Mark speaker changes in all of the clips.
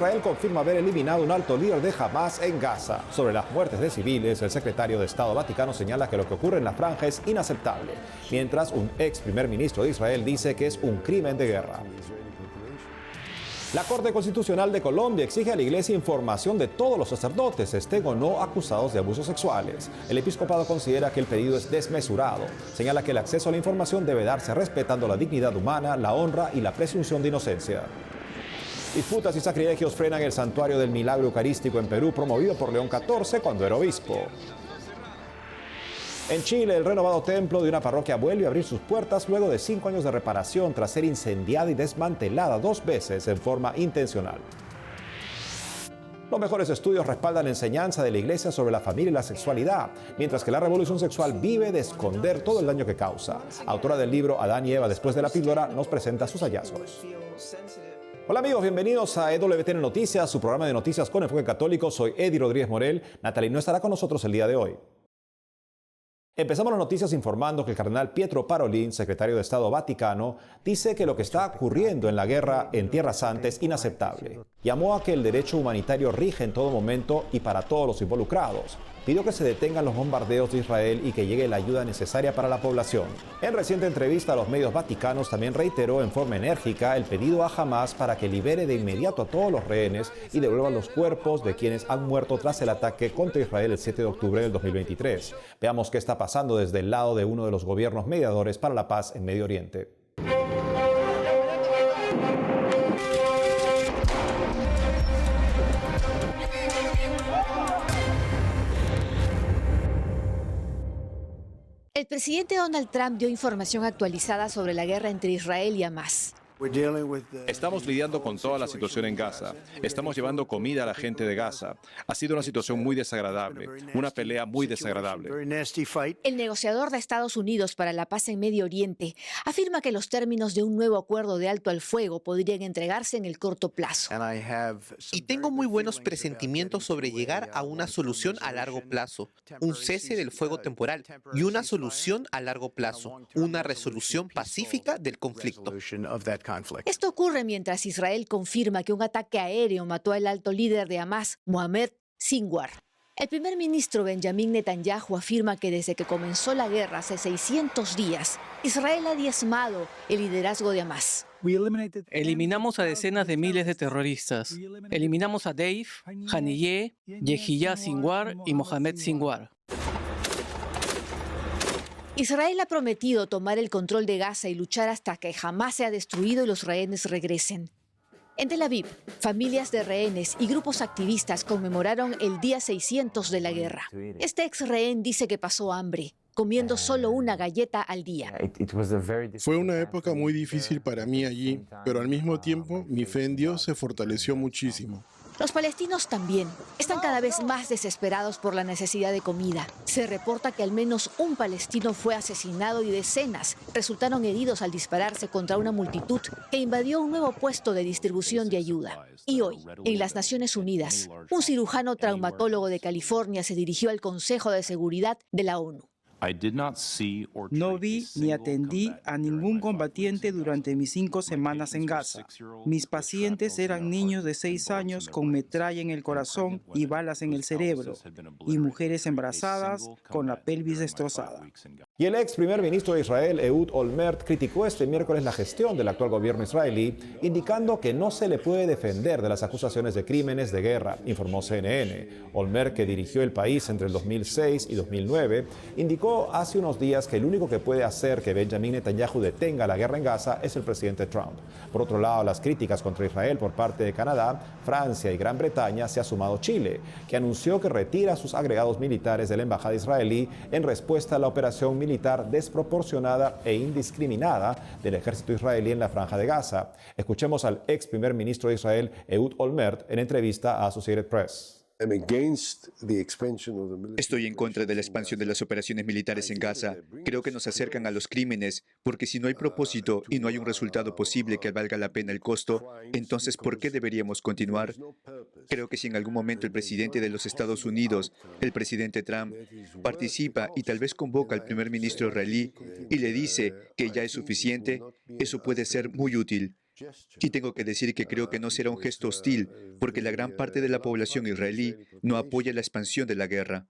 Speaker 1: Israel confirma haber eliminado un alto líder de Hamás en Gaza. Sobre las muertes de civiles, el secretario de Estado Vaticano señala que lo que ocurre en la franja es inaceptable, mientras un ex primer ministro de Israel dice que es un crimen de guerra. La Corte Constitucional de Colombia exige a la Iglesia información de todos los sacerdotes, estén o no acusados de abusos sexuales. El episcopado considera que el pedido es desmesurado. Señala que el acceso a la información debe darse respetando la dignidad humana, la honra y la presunción de inocencia. Disputas y sacrilegios frenan el Santuario del Milagro Eucarístico en Perú, promovido por León XIV cuando era obispo. En Chile, el renovado templo de una parroquia vuelve a abrir sus puertas luego de 5 años de reparación tras ser incendiada y desmantelada 2 veces en forma intencional. Los mejores estudios respaldan la enseñanza de la Iglesia sobre la familia y la sexualidad, mientras que la revolución sexual vive de esconder todo el daño que causa. Autora del libro Adán y Eva después de la píldora, nos presenta sus hallazgos. Hola amigos, bienvenidos a EWTN Noticias, su programa de noticias con enfoque católico. Soy Eddie Rodríguez Morel. Natalie no estará con nosotros el día de hoy. Empezamos las noticias informando que el cardenal Pietro Parolin, secretario de Estado Vaticano, dice que lo que está ocurriendo en la guerra en Tierra Santa es inaceptable. Llamó a que el derecho humanitario rige en todo momento y para todos los involucrados. Pidió que se detengan los bombardeos de Israel y que llegue la ayuda necesaria para la población. En reciente entrevista a los medios vaticanos también reiteró en forma enérgica el pedido a Hamás para que libere de inmediato a todos los rehenes y devuelva los cuerpos de quienes han muerto tras el ataque contra Israel el 7 de octubre del 2023. Veamos qué está pasando desde el lado de uno de los gobiernos mediadores para la paz en Medio Oriente.
Speaker 2: El presidente Donald Trump dio información actualizada sobre la guerra entre Israel y Hamás.
Speaker 3: Estamos lidiando con toda la situación en Gaza. Estamos llevando comida a la gente de Gaza. Ha sido una situación muy desagradable, una pelea muy desagradable.
Speaker 2: El negociador de Estados Unidos para la paz en Medio Oriente afirma que los términos de un nuevo acuerdo de alto al fuego podrían entregarse en el corto plazo.
Speaker 4: Y tengo muy buenos presentimientos sobre llegar a una solución a largo plazo, un cese del fuego temporal y una solución a largo plazo, una resolución pacífica del conflicto.
Speaker 2: Esto ocurre mientras Israel confirma que un ataque aéreo mató al alto líder de Hamás, Mohamed Sinwar. El primer ministro Benjamin Netanyahu afirma que desde que comenzó la guerra hace 600 días, Israel ha diezmado el liderazgo de Hamás.
Speaker 5: Eliminamos a decenas de miles de terroristas. Eliminamos a Dave, Haniyeh, Yehiyah Sinwar y Mohamed Sinwar.
Speaker 2: Israel ha prometido tomar el control de Gaza y luchar hasta que Hamás sea destruido y los rehenes regresen. En Tel Aviv, familias de rehenes y grupos activistas conmemoraron el día 600 de la guerra. Este ex rehén dice que pasó hambre, comiendo solo una galleta al día.
Speaker 6: Fue una época muy difícil para mí allí, pero al mismo tiempo mi fe en Dios se fortaleció muchísimo.
Speaker 2: Los palestinos también están cada vez más desesperados por la necesidad de comida. Se reporta que al menos un palestino fue asesinado y decenas resultaron heridos al dispararse contra una multitud que invadió un nuevo puesto de distribución de ayuda. Y hoy, en las Naciones Unidas, un cirujano traumatólogo de California se dirigió al Consejo de Seguridad de la ONU.
Speaker 7: No vi ni atendí a ningún combatiente durante mis 5 semanas en Gaza. Mis pacientes eran niños de 6 años con metralla en el corazón y balas en el cerebro, y mujeres embarazadas con la pelvis destrozada.
Speaker 1: Y el ex primer ministro de Israel, Ehud Olmert, criticó este miércoles la gestión del actual gobierno israelí, indicando que no se le puede defender de las acusaciones de crímenes de guerra, informó CNN. Olmert, que dirigió el país entre el 2006 y 2009, indicó hace unos días que el único que puede hacer que Benjamin Netanyahu detenga la guerra en Gaza es el presidente Trump. Por otro lado, las críticas contra Israel por parte de Canadá, Francia y Gran Bretaña se ha sumado Chile, que anunció que retira sus agregados militares de la embajada israelí en respuesta a la operación militar desproporcionada e indiscriminada del ejército israelí en la franja de Gaza. Escuchemos al ex primer ministro de Israel, Ehud Olmert, en entrevista a Associated Press.
Speaker 8: Estoy en contra de la expansión de las operaciones militares en Gaza. Creo que nos acercan a los crímenes, porque si no hay propósito y no hay un resultado posible que valga la pena el costo, entonces ¿por qué deberíamos continuar? Creo que si en algún momento el presidente de los Estados Unidos, el presidente Trump, participa y tal vez convoca al primer ministro israelí y le dice que ya es suficiente, eso puede ser muy útil. Y tengo que decir que creo que no será un gesto hostil, porque la gran parte de la población israelí no apoya la expansión de la guerra.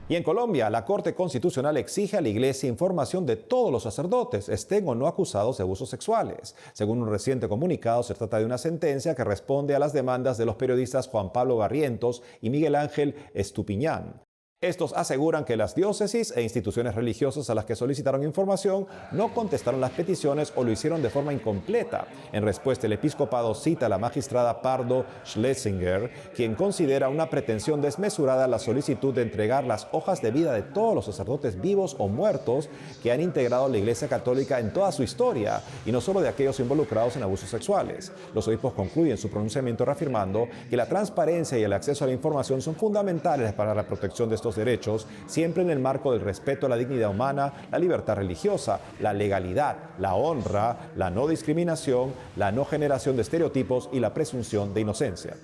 Speaker 1: Y en Colombia, la Corte Constitucional exige a la Iglesia información de todos los sacerdotes, estén o no acusados de abusos sexuales. Según un reciente comunicado, se trata de una sentencia que responde a las demandas de los periodistas Juan Pablo Barrientos y Miguel Ángel Estupiñán. Estos aseguran que las diócesis e instituciones religiosas a las que solicitaron información no contestaron las peticiones o lo hicieron de forma incompleta. En respuesta, el episcopado cita a la magistrada Pardo Schlesinger, quien considera una pretensión desmesurada la solicitud de entregar las hojas de vida de todos los sacerdotes vivos o muertos que han integrado la Iglesia Católica en toda su historia, y no solo de aquellos involucrados en abusos sexuales. Los obispos concluyen su pronunciamiento reafirmando que la transparencia y el acceso a la información son fundamentales para la protección de estos derechos, siempre en el marco del respeto a la dignidad humana, la libertad religiosa, la legalidad, la honra, la no discriminación, la no generación de estereotipos y la presunción de inocencia.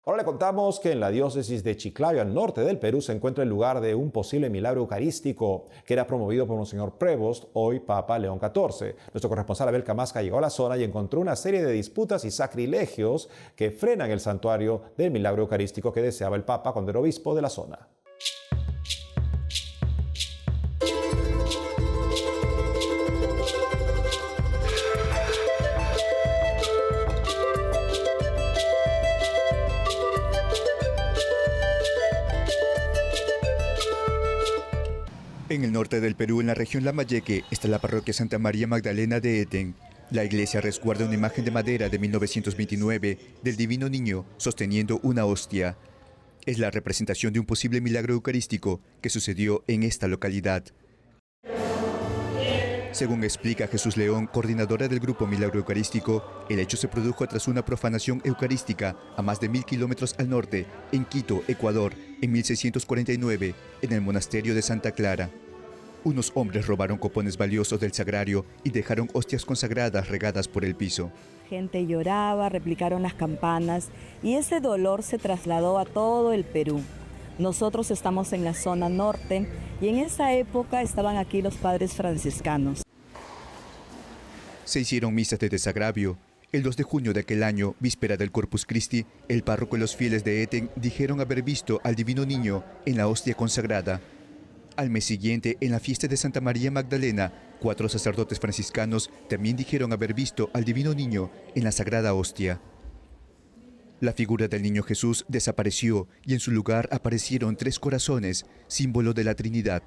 Speaker 1: Ahora le contamos que en la diócesis de Chiclayo, al norte del Perú, se encuentra el lugar de un posible milagro eucarístico que era promovido por Monseñor Prevost, hoy Papa León XIV. Nuestro corresponsal Abel Camasca llegó a la zona y encontró una serie de disputas y sacrilegios que frenan el santuario del milagro eucarístico que deseaba el Papa cuando era obispo de la zona.
Speaker 8: En el norte del Perú, en la región Lambayeque, está la parroquia Santa María Magdalena de Eten. La iglesia resguarda una imagen de madera de 1929 del Divino Niño sosteniendo una hostia. Es la representación de un posible milagro eucarístico que sucedió en esta localidad. Según explica Jesús León, coordinadora del grupo Milagro Eucarístico, el hecho se produjo tras una profanación eucarística a más de 1000 kilómetros al norte, en Quito, Ecuador, en 1649, en el monasterio de Santa Clara. Unos hombres robaron copones valiosos del sagrario y dejaron hostias consagradas regadas por el piso.
Speaker 9: Gente lloraba, replicaron las campanas y ese dolor se trasladó a todo el Perú. Nosotros estamos en la zona norte y en esa época estaban aquí los padres franciscanos.
Speaker 8: Se hicieron misas de desagravio. El 2 de junio de aquel año, víspera del Corpus Christi, el párroco y los fieles de Eten dijeron haber visto al Divino Niño en la hostia consagrada. Al mes siguiente, en la fiesta de Santa María Magdalena, 4 sacerdotes franciscanos también dijeron haber visto al Divino Niño en la sagrada hostia. La figura del Niño Jesús desapareció y en su lugar aparecieron 3 corazones, símbolo de la Trinidad.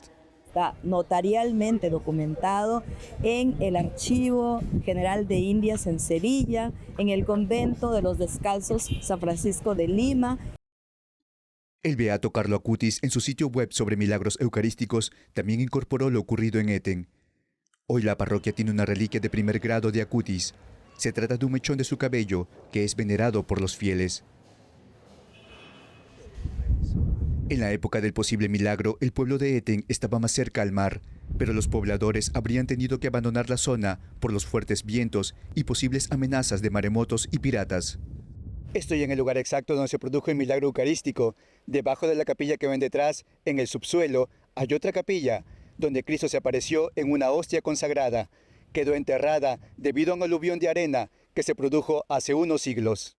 Speaker 9: Está notarialmente documentado en el Archivo General de Indias en Sevilla, en el convento de los Descalzos San Francisco de Lima.
Speaker 8: El beato Carlo Acutis, en su sitio web sobre milagros eucarísticos, también incorporó lo ocurrido en Eten. Hoy la parroquia tiene una reliquia de primer grado de Acutis. Se trata de un mechón de su cabello que es venerado por los fieles. En la época del posible milagro, el pueblo de Eten estaba más cerca al mar, pero los pobladores habrían tenido que abandonar la zona por los fuertes vientos y posibles amenazas de maremotos y piratas.
Speaker 10: Estoy en el lugar exacto donde se produjo el milagro eucarístico. Debajo de la capilla que ven detrás, en el subsuelo, hay otra capilla, donde Cristo se apareció en una hostia consagrada. Quedó enterrada debido a un aluvión de arena que se produjo hace unos siglos.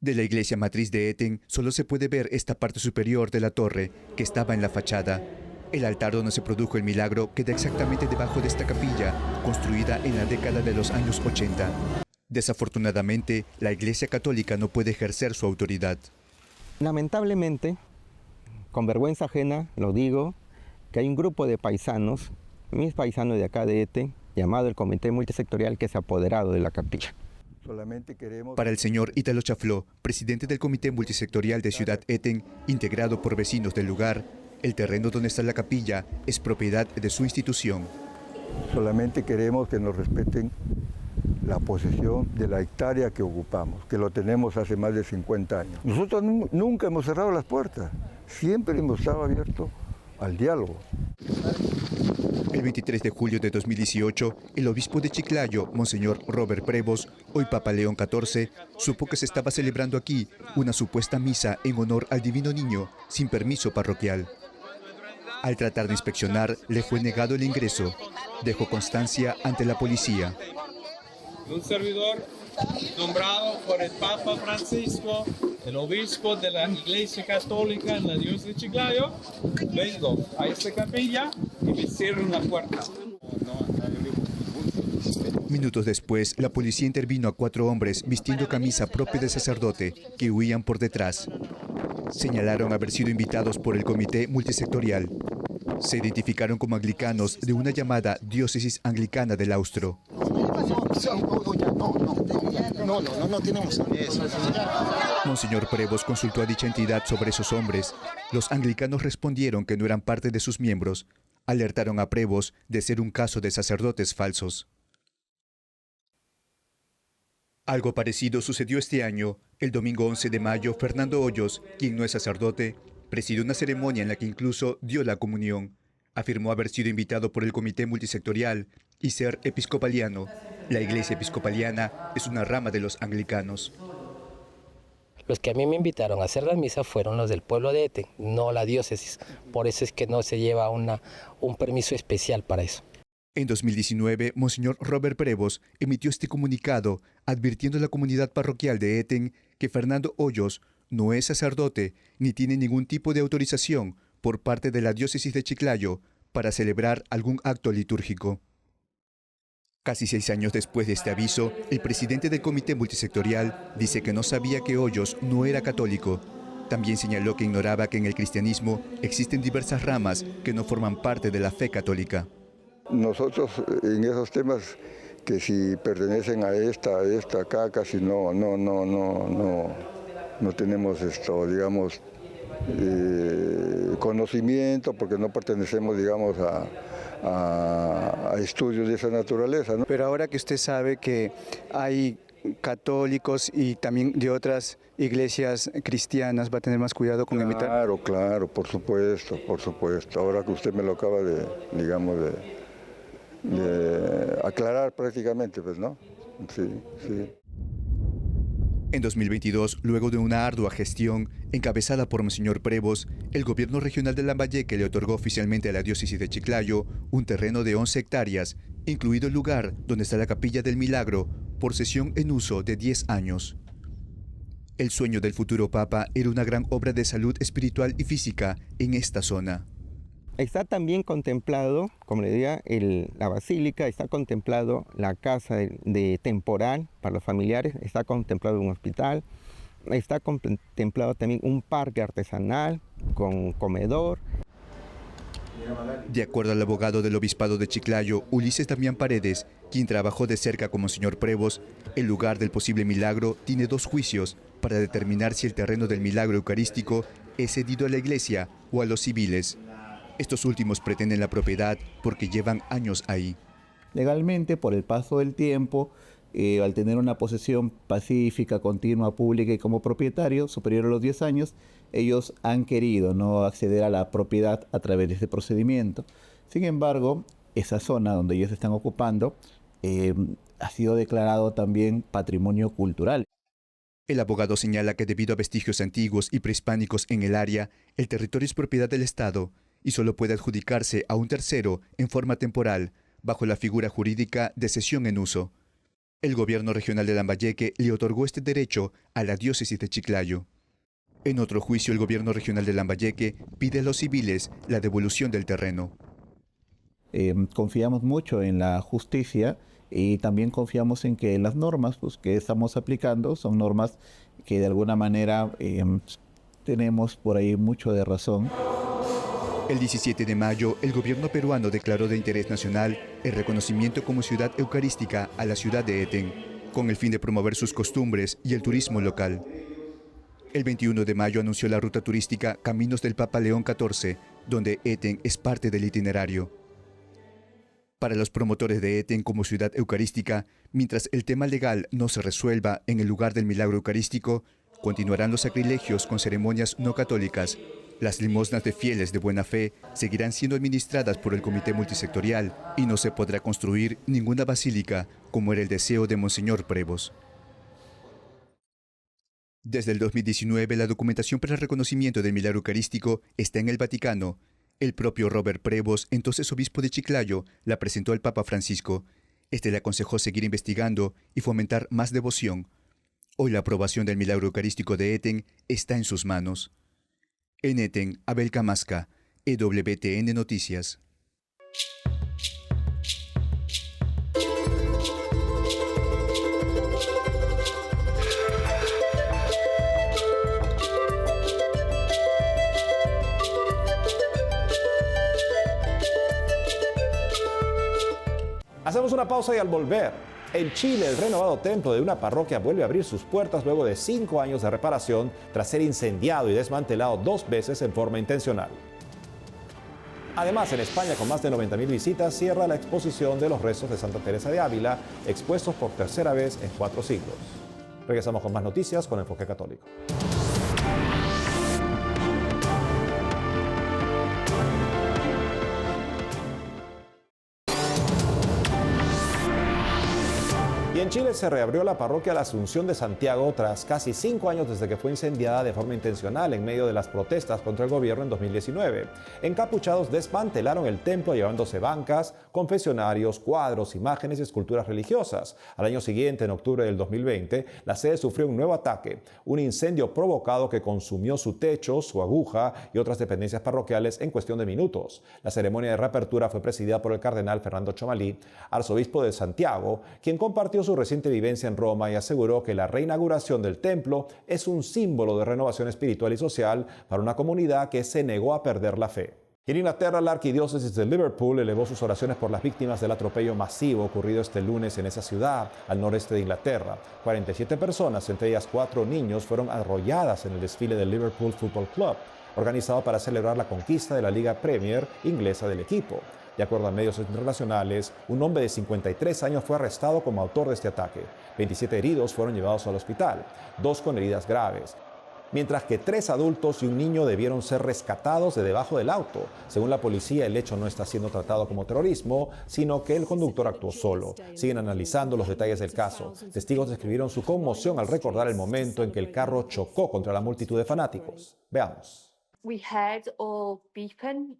Speaker 8: De la iglesia matriz de Eten solo se puede ver esta parte superior de la torre, que estaba en la fachada. El altar donde se produjo el milagro queda exactamente debajo de esta capilla, construida en la década de los años 80. Desafortunadamente, la Iglesia Católica no puede ejercer su autoridad.
Speaker 11: Lamentablemente, con vergüenza ajena, lo digo, que hay un grupo de paisanos, mis paisanos de acá de Eten, llamado el Comité Multisectorial, que se ha apoderado de la capilla.
Speaker 8: Para el señor Ítalo Chafló, presidente del Comité Multisectorial de Ciudad Eten, integrado por vecinos del lugar, el terreno donde está la capilla es propiedad de su institución.
Speaker 12: Solamente queremos que nos respeten la posesión de la hectárea que ocupamos, que lo tenemos hace más de 50 años. Nosotros nunca hemos cerrado las puertas, siempre hemos estado abiertos al diálogo.
Speaker 8: El El 23 de julio de 2018, el obispo de Chiclayo, Monseñor Robert Prevost, hoy Papa León XIV, supo que se estaba celebrando aquí una supuesta misa en honor al Divino Niño sin permiso parroquial. Al tratar de inspeccionar, le fue negado el ingreso. Dejó constancia ante la policía.
Speaker 13: Un servidor nombrado por el Papa Francisco, el obispo de la Iglesia Católica en la diócesis de Chiclayo, vengo a esta capilla y me cierran la puerta.
Speaker 8: Minutos después, la policía intervino a 4 hombres vistiendo camisa propia de sacerdote que huían por detrás. Señalaron haber sido invitados por el Comité Multisectorial. Se identificaron como anglicanos de una llamada Diócesis Anglicana del Austro.
Speaker 14: No tenemos eso.
Speaker 8: Monseñor Prevost consultó a dicha entidad sobre esos hombres. Los anglicanos respondieron que no eran parte de sus miembros. Alertaron a Prevost de ser un caso de sacerdotes falsos. Algo parecido sucedió este año. El domingo 11 de mayo, Fernando Hoyos, quien no es sacerdote, presidió una ceremonia en la que incluso dio la comunión. Afirmó haber sido invitado por el Comité Multisectorial y ser episcopaliano. La Iglesia Episcopaliana es una rama de los anglicanos.
Speaker 15: Los que a mí me invitaron a hacer la misa fueron los del pueblo de Eten, no la diócesis. Por eso es que no se lleva un permiso especial para eso.
Speaker 8: En 2019, Monseñor Robert Prevost emitió este comunicado advirtiendo a la comunidad parroquial de Eten que Fernando Hoyos no es sacerdote ni tiene ningún tipo de autorización por parte de la diócesis de Chiclayo para celebrar algún acto litúrgico. Casi 6 años después de este aviso, el presidente del Comité Multisectorial dice que no sabía que Hoyos no era católico. También señaló que ignoraba que en el cristianismo existen diversas ramas que no forman parte de la fe católica.
Speaker 12: Nosotros en esos temas que si pertenecen a esta, acá casi no tenemos esto, digamos, conocimiento porque no pertenecemos, digamos, a estudios de esa naturaleza, ¿no?
Speaker 10: Pero ahora que usted sabe que hay católicos y también de otras iglesias cristianas, ¿va a tener más cuidado con evitar?
Speaker 12: Claro, por supuesto. Ahora que usted me lo acaba de, digamos, de aclarar prácticamente, pues, ¿no? Sí.
Speaker 8: En 2022, luego de una ardua gestión encabezada por Monseñor Prevost, el gobierno regional de Lambayeque le otorgó oficialmente a la diócesis de Chiclayo un terreno de 11 hectáreas, incluido el lugar donde está la Capilla del Milagro, por cesión en uso de 10 años. El sueño del futuro Papa era una gran obra de salud espiritual y física en esta zona.
Speaker 11: Está también contemplado, como le decía, la basílica, está contemplado la casa de temporal para los familiares, está contemplado un hospital, está contemplado también un parque artesanal con comedor.
Speaker 8: De acuerdo al abogado del Obispado de Chiclayo, Ulises Damián Paredes, quien trabajó de cerca con Monseñor Prevost, el lugar del posible milagro tiene 2 juicios para determinar si el terreno del milagro eucarístico es cedido a la iglesia o a los civiles. Estos últimos pretenden la propiedad porque llevan años ahí.
Speaker 16: Legalmente, por el paso del tiempo, al tener una posesión pacífica, continua, pública y como propietario superior a los 10 años, ellos han querido no acceder a la propiedad a través de este procedimiento. Sin embargo, esa zona donde ellos están ocupando ha sido declarado también patrimonio cultural.
Speaker 8: El abogado señala que debido a vestigios antiguos y prehispánicos en el área, el territorio es propiedad del Estado y solo puede adjudicarse a un tercero en forma temporal, bajo la figura jurídica de cesión en uso. El gobierno regional de Lambayeque le otorgó este derecho a la diócesis de Chiclayo. En otro juicio, el gobierno regional de Lambayeque pide a los civiles la devolución del terreno.
Speaker 16: Confiamos mucho en la justicia y también confiamos en que las normas que estamos aplicando son normas que de alguna manera tenemos por ahí mucho de razón.
Speaker 8: El 17 de mayo, el gobierno peruano declaró de interés nacional el reconocimiento como ciudad eucarística a la ciudad de Eten, con el fin de promover sus costumbres y el turismo local. El 21 de mayo anunció la ruta turística Caminos del Papa León XIV, donde Eten es parte del itinerario. Para los promotores de Eten como ciudad eucarística, mientras el tema legal no se resuelva en el lugar del milagro eucarístico, continuarán los sacrilegios con ceremonias no católicas, Las limosnas de fieles de buena fe seguirán siendo administradas por el Comité Multisectorial y no se podrá construir ninguna basílica, como era el deseo de Monseñor Prevost. Desde el 2019, la documentación para el reconocimiento del milagro eucarístico está en el Vaticano. El propio Robert Prevost, entonces obispo de Chiclayo, la presentó al Papa Francisco. Este le aconsejó seguir investigando y fomentar más devoción. Hoy la aprobación del milagro eucarístico de Eten está en sus manos. En Eten, Abel Camasca, EWTN Noticias.
Speaker 1: Hacemos una pausa y al volver, en Chile el renovado templo de una parroquia vuelve a abrir sus puertas luego de 5 años de reparación tras ser incendiado y desmantelado 2 veces en forma intencional. Además, en España, con más de 90.000 visitas, cierra la exposición de los restos de Santa Teresa de Ávila, expuestos por tercera vez en 4 siglos. Regresamos con más noticias con Enfoque Católico. Y en Chile se reabrió la parroquia La Asunción de Santiago tras casi 5 años desde que fue incendiada de forma intencional en medio de las protestas contra el gobierno en 2019. Encapuchados desmantelaron el templo llevándose bancas, confesionarios, cuadros, imágenes y esculturas religiosas. Al año siguiente, en octubre del 2020, la sede sufrió un nuevo ataque, un incendio provocado que consumió su techo, su aguja y otras dependencias parroquiales en cuestión de minutos. La ceremonia de reapertura fue presidida por el cardenal Fernando Chomalí, arzobispo de Santiago, quien compartió su reciente vivencia en Roma y aseguró que la reinauguración del templo es un símbolo de renovación espiritual y social para una comunidad que se negó a perder la fe. En Inglaterra, la arquidiócesis de Liverpool elevó sus oraciones por las víctimas del atropello masivo ocurrido este lunes en esa ciudad, al noreste de Inglaterra. 47 personas, entre ellas 4 niños, fueron arrolladas en el desfile del Liverpool Football Club, organizado para celebrar la conquista de la Liga Premier inglesa del equipo. De acuerdo a medios internacionales, un hombre de 53 años fue arrestado como autor de este ataque. 27 heridos fueron llevados al hospital, 2 con heridas graves, mientras que 3 adultos y un niño debieron ser rescatados de debajo del auto. Según la policía, el hecho no está siendo tratado como terrorismo, sino que el conductor actuó solo. Siguen analizando los detalles del caso. Testigos describieron su conmoción al recordar el momento en que el carro chocó contra la multitud de fanáticos. Veamos.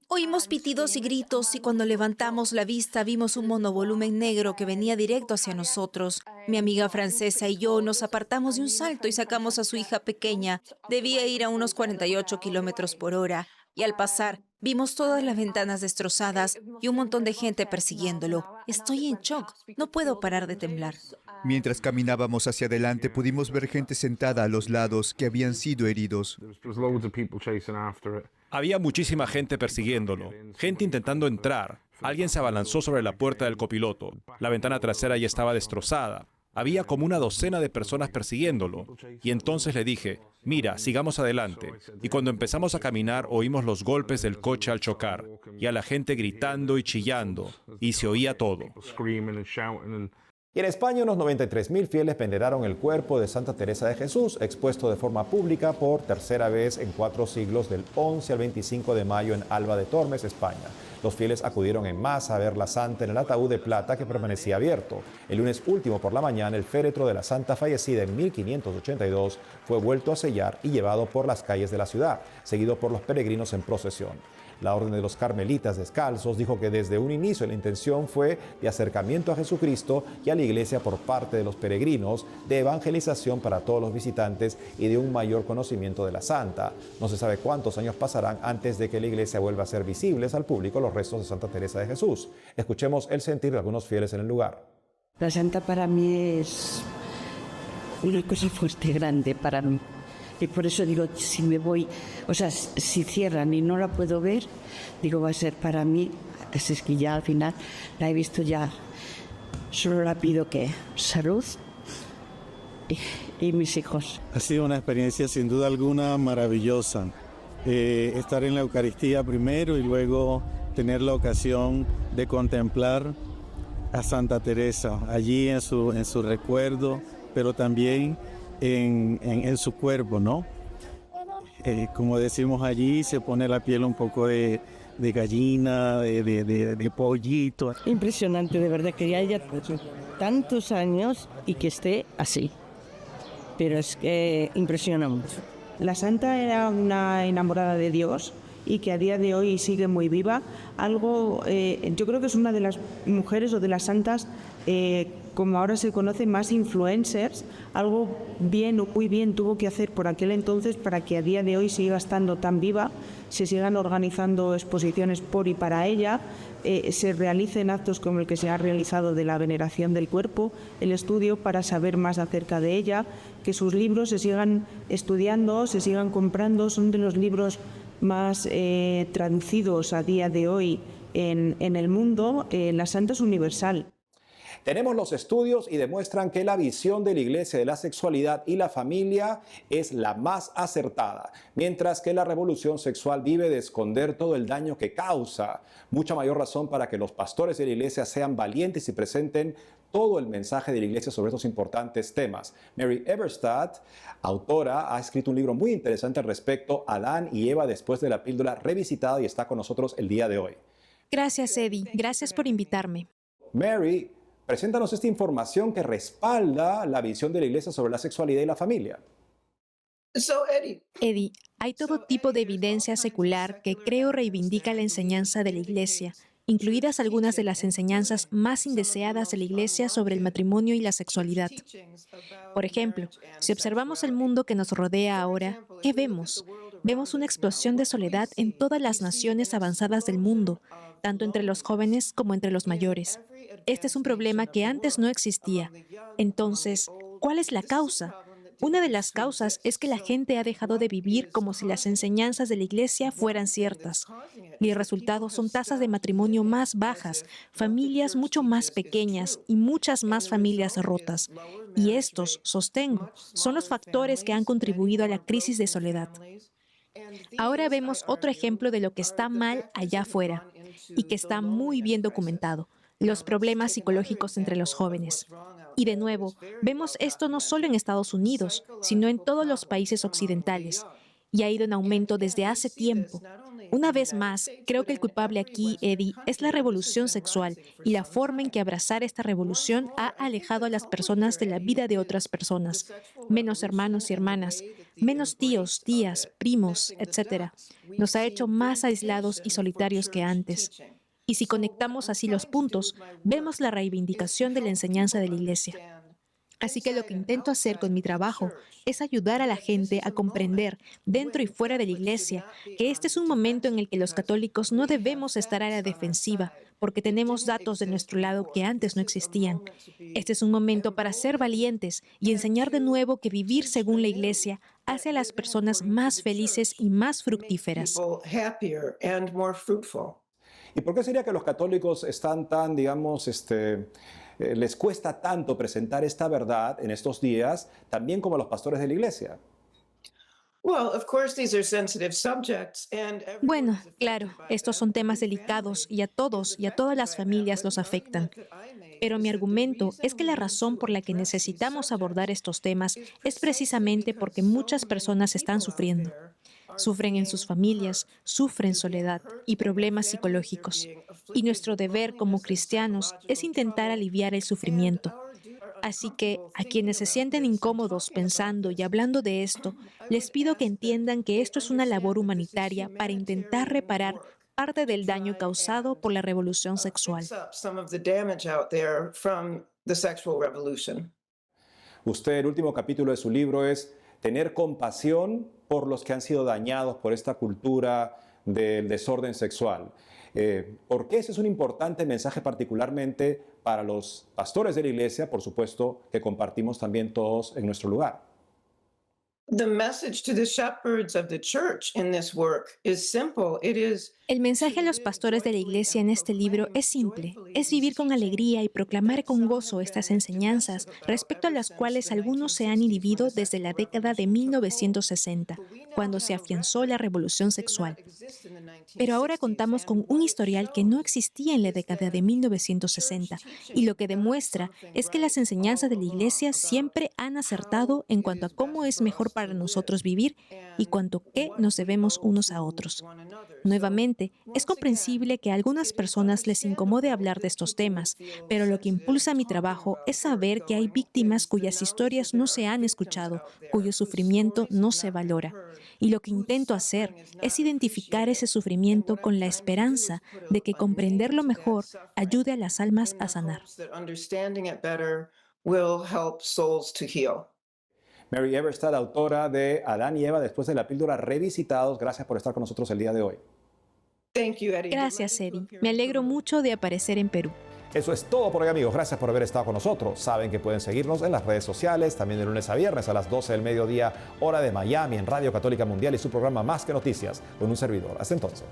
Speaker 17: Oímos pitidos y gritos y cuando levantamos la vista vimos un monovolumen negro que venía directo hacia nosotros. Mi amiga francesa y yo nos apartamos de un salto y sacamos a su hija pequeña. Debía ir a unos 48 kilómetros por hora. Y al pasar, vimos todas las ventanas destrozadas y un montón de gente persiguiéndolo. Estoy en shock. No puedo parar de temblar.
Speaker 8: Mientras caminábamos hacia adelante, pudimos ver gente sentada a los lados que habían sido heridos.
Speaker 3: Había muchísima gente persiguiéndolo, gente intentando entrar. Alguien se abalanzó sobre la puerta del copiloto. La ventana trasera ya estaba destrozada. Había como una docena de personas persiguiéndolo. Y entonces le dije, mira, sigamos adelante. Y cuando empezamos a caminar, oímos los golpes del coche al chocar. Y a la gente gritando y chillando. Y se oía todo.
Speaker 1: Y en España, unos 93.000 fieles veneraron el cuerpo de Santa Teresa de Jesús, expuesto de forma pública por tercera vez en 4 siglos, del 11 al 25 de mayo en Alba de Tormes, España. Los fieles acudieron en masa a ver la santa en el ataúd de plata que permanecía abierto. El lunes último por la mañana, el féretro de la santa fallecida en 1582 fue vuelto a sellar y llevado por las calles de la ciudad, seguido por los peregrinos en procesión. La Orden de los Carmelitas Descalzos dijo que desde un inicio la intención fue de acercamiento a Jesucristo y a la Iglesia por parte de los peregrinos, de evangelización para todos los visitantes y de un mayor conocimiento de la santa. No se sabe cuántos años pasarán antes de que la Iglesia vuelva a ser visibles al público los restos de Santa Teresa de Jesús. Escuchemos el sentir de algunos fieles en el lugar.
Speaker 18: La santa para mí es una cosa fuerte, grande para mí. Y por eso digo, si me voy, o sea, si cierran y no la puedo ver, digo, va a ser para mí, es que ya al final la he visto ya, solo la pido que salud y mis hijos.
Speaker 19: Ha sido una experiencia sin duda alguna maravillosa. Estar en la Eucaristía primero y luego tener la ocasión de contemplar a Santa Teresa allí en su recuerdo, pero también en su cuerpo, ¿no? como decimos allí, se pone la piel un poco de gallina, de pollito.
Speaker 18: Impresionante, de verdad, que ya haya tantos años y que esté así. Pero es que impresiona mucho. La santa era una enamorada de Dios y que a día de hoy sigue muy viva. Yo creo que es una de las mujeres o de las santas, como ahora se conoce, más influencers. Algo bien o muy bien tuvo que hacer por aquel entonces para que a día de hoy siga estando tan viva, se sigan organizando exposiciones por y para ella, se realicen actos como el que se ha realizado de la veneración del cuerpo, el estudio para saber más acerca de ella, que sus libros se sigan estudiando, se sigan comprando. Son de los libros más traducidos a día de hoy en el mundo. La santa es universal.
Speaker 1: Tenemos los estudios y demuestran que la visión de la Iglesia de la sexualidad y la familia es la más acertada, mientras que la revolución sexual vive de esconder todo el daño que causa. Mucha mayor razón para que los pastores de la Iglesia sean valientes y presenten todo el mensaje de la Iglesia sobre estos importantes temas. Mary Eberstadt, autora, ha escrito un libro muy interesante al respecto, Adán y Eva después de la píldora revisitada, y está con nosotros el día de hoy.
Speaker 20: Gracias, Eddie. Gracias por invitarme.
Speaker 1: Mary, preséntanos esta información que respalda la visión de la Iglesia sobre la sexualidad y la familia.
Speaker 20: Eddie, hay todo tipo de evidencia secular que creo reivindica la enseñanza de la Iglesia, incluidas algunas de las enseñanzas más indeseadas de la Iglesia sobre el matrimonio y la sexualidad. Por ejemplo, si observamos el mundo que nos rodea ahora, ¿qué vemos? Vemos una explosión de soledad en todas las naciones avanzadas del mundo, tanto entre los jóvenes como entre los mayores. Este es un problema que antes no existía. Entonces, ¿cuál es la causa? Una de las causas es que la gente ha dejado de vivir como si las enseñanzas de la Iglesia fueran ciertas. Y el resultado son tasas de matrimonio más bajas, familias mucho más pequeñas y muchas más familias rotas. Y estos, sostengo, son los factores que han contribuido a la crisis de soledad. Ahora vemos otro ejemplo de lo que está mal allá afuera y que está muy bien documentado: los problemas psicológicos entre los jóvenes. Y de nuevo, vemos esto no solo en Estados Unidos, sino en todos los países occidentales, y ha ido en aumento desde hace tiempo. Una vez más, creo que el culpable aquí, Eddie, es la revolución sexual y la forma en que abrazar esta revolución ha alejado a las personas de la vida de otras personas. Menos hermanos y hermanas, menos tíos, tías, primos, etc. Nos ha hecho más aislados y solitarios que antes. Y si conectamos así los puntos, vemos la reivindicación de la enseñanza de la Iglesia. Así que lo que intento hacer con mi trabajo es ayudar a la gente a comprender, dentro y fuera de la Iglesia, que este es un momento en el que los católicos no debemos estar a la defensiva, porque tenemos datos de nuestro lado que antes no existían. Este es un momento para ser valientes y enseñar de nuevo que vivir según la Iglesia hace a las personas más felices y más fructíferas.
Speaker 1: ¿Y por qué sería que los católicos están tan, digamos, les cuesta tanto presentar esta verdad en estos días, también como a los pastores de la Iglesia?
Speaker 20: Bueno, claro, estos son temas delicados y a todos y a todas las familias los afectan. Pero mi argumento es que la razón por la que necesitamos abordar estos temas es precisamente porque muchas personas están sufriendo. Sufren en sus familias, sufren soledad y problemas psicológicos. Y nuestro deber como cristianos es intentar aliviar el sufrimiento. Así que a quienes se sienten incómodos pensando y hablando de esto, les pido que entiendan que esto es una labor humanitaria para intentar reparar parte del daño causado por la revolución sexual.
Speaker 1: Usted, el último capítulo de su libro es tener compasión por los que han sido dañados por esta cultura del desorden sexual. ¿Por qué ese es un importante mensaje particularmente para los pastores de la Iglesia, por supuesto, que compartimos también todos en nuestro lugar?
Speaker 20: El mensaje a los pastores de la Iglesia en este libro es simple: es vivir con alegría y proclamar con gozo estas enseñanzas respecto a las cuales algunos se han inhibido desde la década de 1960, cuando se afianzó la revolución sexual. Pero ahora contamos con un historial que no existía en la década de 1960, y lo que demuestra es que las enseñanzas de la Iglesia siempre han acertado en cuanto a cómo es mejor mejor para nosotros vivir y cuanto que nos debemos unos a otros. Nuevamente, es comprensible que a algunas personas les incomode hablar de estos temas, pero lo que impulsa mi trabajo es saber que hay víctimas cuyas historias no se han escuchado, cuyo sufrimiento no se valora. Y lo que intento hacer es identificar ese sufrimiento con la esperanza de que comprenderlo mejor ayude a las almas a sanar.
Speaker 1: Mary Eberstadt, autora de Adán y Eva después de la píldora, revisitados. Gracias por estar con nosotros el día de hoy.
Speaker 20: Gracias, Eddie. Me alegro mucho de aparecer en Perú.
Speaker 1: Eso es todo por hoy, amigos. Gracias por haber estado con nosotros. Saben que pueden seguirnos en las redes sociales, también de lunes a viernes a las 12 del mediodía, hora de Miami, en Radio Católica Mundial y su programa Más que Noticias, con un servidor. Hasta entonces.